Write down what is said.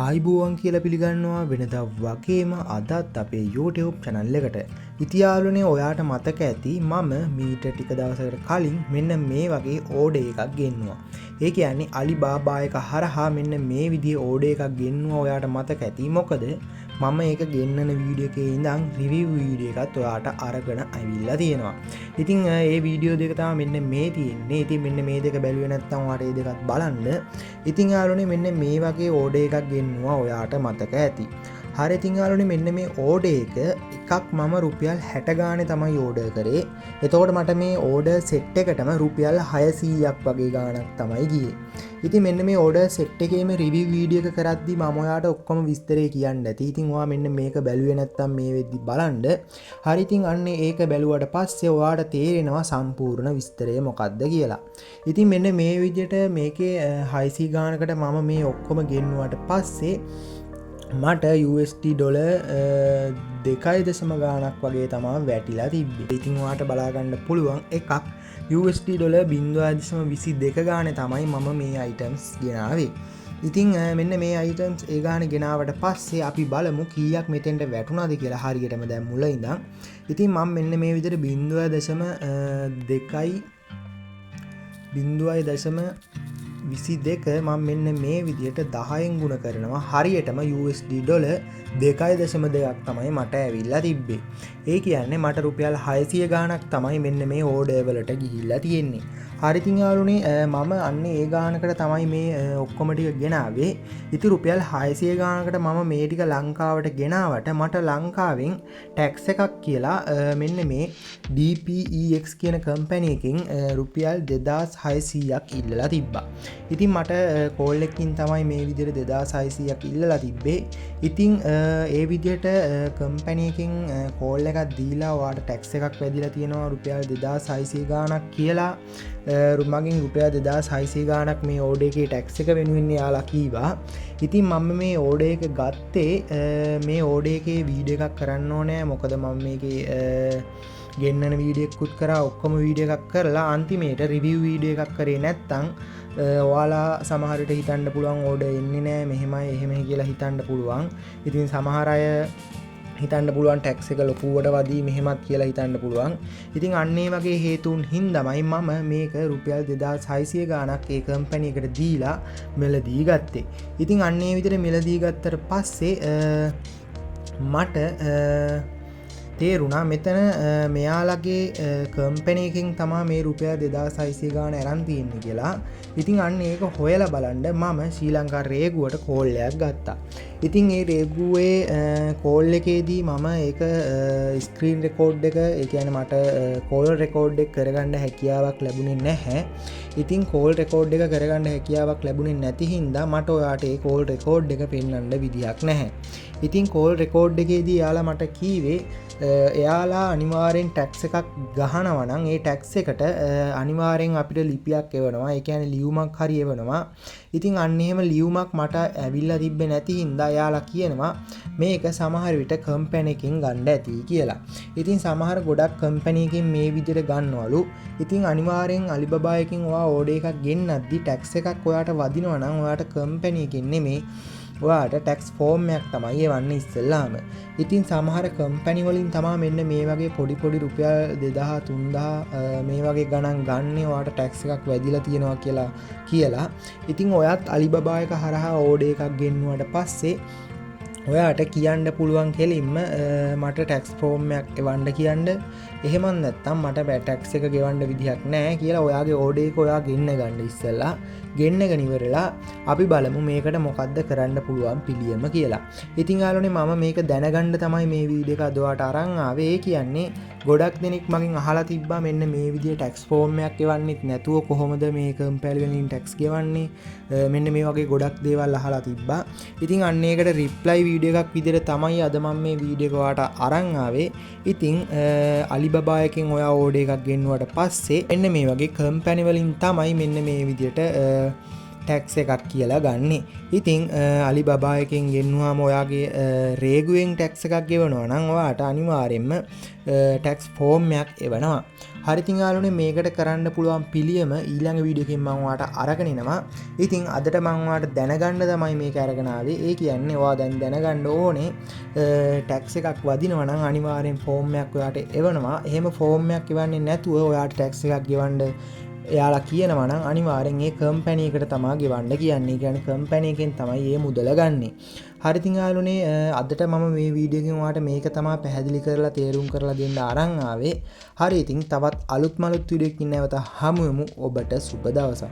ආයිබෝවන් කියලා පිළිගන්නවා වෙනදා වගේම අදත් අපේ YouTube channel එකට. ඉතින් යාළුවනේ ඔයාට මතක ඇති මම මීට ටික දවසකට කලින් මෙන්න මේ වගේ ඕඩර් එකක් ගෙන්නුවා. ඒ කියන්නේ Alibaba එක හරහා මෙන්න මේ විදිහේ ඕඩර් එකක් ගෙන්නුවා. ඔයාට මතක ඇති මොකද මම ඒක ගෙන්නන වීඩියෝ එකේ ඉඳන් රිවිව් වීඩියෝ එකත් ඔයාට අරගෙන අවිල්ලා තියෙනවා. ඉතින් ඒ වීඩියෝ දෙක තමයි මෙන්න මේ තියෙන්නේ. ඉතින් මෙන්න මේ දෙක බැලුවේ නැත්නම් ඔයාට මේ දෙකත් බලන්න. ඉතින් යාළුවනේ මෙන්න මේ වගේ ඕඩර් එකක් ගෙන්නුවා ඔයාට මතක ඇති. හරි ඉතින් යාළුවනේ මෙන්න මේ ඕඩර් එකක් මම රුපියල් 60 ගානේ තමයි ඕඩර් කරේ. එතකොට මට මේ ඕඩර් සෙට් එකටම රුපියල් 600ක් වගේ ගාණක් තමයි ගියේ. ඉතින් මෙන්න මේ ඕඩර් සෙට් එකේම රිවිව් වීඩියෝ එක කරද්දි මම ඔයාට ඔක්කොම විස්තරේ කියන්න ඇති. ඉතින් ඔයා මෙන්න මේක බැලුවේ නැත්නම් මේ වෙද්දි බලන්න. හරි ඉතින් අන්න ඒක බැලුවට පස්සේ ඔයාට තේරෙනවා සම්පූර්ණ විස්තරය මොකක්ද කියලා. ඉතින් මෙන්න මේ විදිහට මේකේ 600 ගානකට මම මේ ඔක්කොම ගෙන්නුවාට පස්සේ මට USD ඩොලර් 2.0 ගානක් වගේ තමයි වැටිලා තිබ්බේ. ඉතින් ඔයාට බලා ගන්න පුළුවන් එකක් USD ඩොලර් 0.22 ගානේ තමයි මම මේ අයිටම්ස් ගෙනාවේ. ඉතින් මෙන්න මේ අයිටම්ස් ඒ ගානේ ගෙනාවට පස්සේ අපි බලමු කීයක් මෙතෙන්ට වැටුණාද කියලා හරියටම දැන් මුල ඉඳන්. ඉතින් මම මෙන්න මේ විදිහට 0.22 මම මෙන්න මේ විදිහට 10න් ගුණ කරනවා හරියටම USD ඩොලර් 2.2ක් තමයි මට ඇවිල්ලා තිබ්බේ. ඒ කියන්නේ මට රුපියල් 600 ගාණක් තමයි මෙන්න මේ ඕඩර් වලට ගිහිල්ලා තියෙන්නේ. හරි ඉතින් යාළුවනේ මම අන්නේ ඒ ගානකට තමයි මේ ඔක්කොම ටික ගෙනාවේ. ඉතින් රුපියල් 600 ගානකට මම මේ ටික ලංකාවට ගෙනාවට මට ලංකාවෙන් ටැක්ස් එකක් කියලා මෙන්න මේ DPEX කියන කම්පැනි එකකින් රුපියල් 2600ක් ඉල්ලලා තිබ්බා. ඉතින් මට කෝල් එකකින් තමයි මේ විදිහට 2600ක් ඉල්ලලා තිබ්බේ. ඉතින් ඒ විදිහට කම්පැනි එකකින් කෝල් එකක් දීලා ඔයාට ටැක්ස් එකක් වැදිලා තියෙනවා රුපියල් 2600 ගානක් කියලා මගින් රුපියල් 2600 ගානක් මේ ඕඩර් එකේ ටැක්ස් එක වෙනුවෙන් යාලා කීවා. ඉතින් මම මේ ඕඩර් එක ගත්තේ මේ ඕඩර් එකේ වීඩියෝ එකක් කරන්න ඕනේ. මොකද මම මේකේ ගෙන්නන වීඩියෝ එකකුත් කරා ඔක්කොම වීඩියෝ එකක් කරලා අන්තිමේට රිවිව් වීඩියෝ එකක් කරේ නැත්තම් ඔයාලා සමහර විට හිතන්න පුළුවන් ඕඩර් එන්නේ නැහැ මෙහෙමයි එහෙමයි කියලා හිතන්න පුළුවන්. ඉතින් සමහර අය හිතන්න පුළුවන් ටැක්ස් එක ලොකුවට වදී මෙහෙමත් කියලා හිතන්න පුළුවන්. ඉතින් අන්න ඒ වගේ හේතුන් හින්දාමයි මම මේක රුපියල් 2600 ගාණක් ඒ කම්පැනි එකට දීලා මෙලදී ගත්තේ. ඉතින් අන්න ඒ විදිහට මෙලදී ගත්තට පස්සේ මට තේරුණා මෙතන මෙයාලගේ කම්පැනි එකකින් තමයි මේ රුපියල් 2600 ගාණ අරන් තියෙන්නේ කියලා. ඉතින් අන්න ඒක හොයලා බලන්න මම ශ්‍රී ලංකා රේගුවට කෝල් එකක් ගත්තා. ඉතින් ඒ රේගුවේ කෝල් එකේදී මම ඒක ස්ක්‍රීන් රෙකෝඩ් එක ඒ කියන්නේ මට කෝල් රෙකෝඩ් එක කරගන්න හැකියාවක් ලැබුණේ නැහැ. ඉතින් කෝල් රෙකෝඩ් එක කරගන්න හැකියාවක් ලැබුණේ නැති හින්දා මට ඔයාට ඒ කෝල් රෙකෝඩ් එක පෙන්වන්න විදියක් නැහැ. ඉතින් කෝල් රෙකෝඩ් එකේදී යාලා මට කීවේ එයාලා අනිවාර්යෙන් ටැක්ස් එකක් ගහනවා නම් ඒ ටැක්ස් එකට අනිවාර්යෙන් අපිට ලිපියක් එවනවා. ඒ කියන්නේ ලියුමක් හරි එවනවා. ඉතින් අන්න එහෙම ලියුමක් මට ඇවිල්ලා තිබ්බේ නැති හින්දා එයාලා කියනවා මේක සමහර විට කම්පැනි එකකින් ගන්න ඇති කියලා. ඉතින් සමහර ගොඩක් කම්පැනි එකකින් මේ විදිහට ගන්නවලු. ඉතින් අනිවාර්යෙන් Alibaba එකකින් ඔයා ඕඩර් එකක් ගෙන්නද්දි ටැක්ස් එකක් ඔයාට වදිනවා නම් ඔයාට කම්පැනි එකකින් නෙමෙයි ඔයාට ටැක්ස් ෆෝම් එකක් තමයි එවන්නේ ඉස්සෙල්ලාම. ඉතින් සමහර කම්පැනි වලින් තමයි මෙන්න මේ වගේ පොඩි රුපියල් 2000 3000 මේ වගේ ගණන් ගන්න ඔයාට ටැක්ස් එකක් වැදිලා තියෙනවා කියලා. ඉතින් ඔයත් Alibaba එක හරහා ඕඩර් එකක් ගෙන්නුවාට පස්සේ ඔයාට කියන්න පුළුවන් කෙලින්ම මට ටැක්ස් ෆෝම් එකක් එවන්න කියන්න. එහෙම නැත්නම් මට ටැක්ස් එක ගෙවන්න විදිහක් නැහැ කියලා ඔයාගේ ඕඩර් එක ඔයා ගෙන්න ගන්න ඉස්සෙල්ලා. ගෙන්නගෙන ඉවරලා අපි බලමු මේකට මොකද්ද කරන්න පුළුවන් පිළියම කියලා. ඉතින් යාළුවනේ මම මේක දැනගන්න තමයි මේ වීඩියෝ එක අද ඔයාට අරන් ආවේ. ඒ කියන්නේ ගොඩක් දෙනෙක් මගෙන් අහලා තිබ්බා මෙන්න මේ විදිහේ ටැක්ස් ෆෝම් එකක් එවන්නෙත් නැතුව කොහොමද මේ කම්පැනි වලින් ටැක්ස් ගෙවන්නේ මෙන්න මේ වගේ ගොඩක් දේවල් අහලා තිබ්බා. ඉතින් අන්න ඒකට රිප්ලයි වීඩියෝ එකක් විදිහට තමයි අද මම මේ වීඩියෝ එක ඔයාට අරන් ආවේ. ඉතින් Alibaba එකෙන් ඔයා ඕඩර් එකක් ගෙන්නුවට පස්සේ මෙන්න මේ වගේ කම්පැනි වලින් තමයි මෙන්න මේ විදිහට ටැක්ස් එකක් කියලා ගන්නේ. ඉතින් අලිබබා එකෙන් ගෙන්නුවාම ඔයාගේ රේගුවෙන් ටැක්ස් එකක් ගෙවනවා නම් ඔයාට අනිවාර්යෙන්ම ටැක්ස් ෆෝම් එකක් එවනවා. හරි ඉතින් යාළුවනේ මේකට කරන්න පුළුවන් පිළියම ඊළඟ වීඩියෝ එකකින් මම ඔයාලට අරගෙන එනවා. ඉතින් අදට මම ඔයාලට දැනගන්න තමයි මේක අරගෙන ආවේ. ඒ කියන්නේ ඔයා දැන් දැනගන්න ඕනේ ටැක්ස් එකක් වදිනවා නම් අනිවාර්යෙන් ෆෝම් එකක් ඔයාට එවනවා. එහෙම ෆෝම් එකක් එවන්නේ නැතුව ඔයාට ටැක්ස් එකක් ගෙවන්න එයාලා කියනවා නම් අනිවාර්යෙන් ඒ කම්පැනි එකට තමයි ගෙවන්න කියන්නේ. ඒ කියන්නේ කම්පැනි එකෙන් තමයි මේ මුදල ගන්නෙ. හරි ඉතින් යාළුවනේ අදට මම මේ වීඩියෝ එකෙන් ඔයාලට මේක තමයි පැහැදිලි කරලා තේරුම් කරලා දෙන්න අරන් ආවේ. හරි ඉතින් තවත් අලුත් වීඩියෝ එකකින් නැවත හමු වෙමු. ඔබට සුබ දවසක්.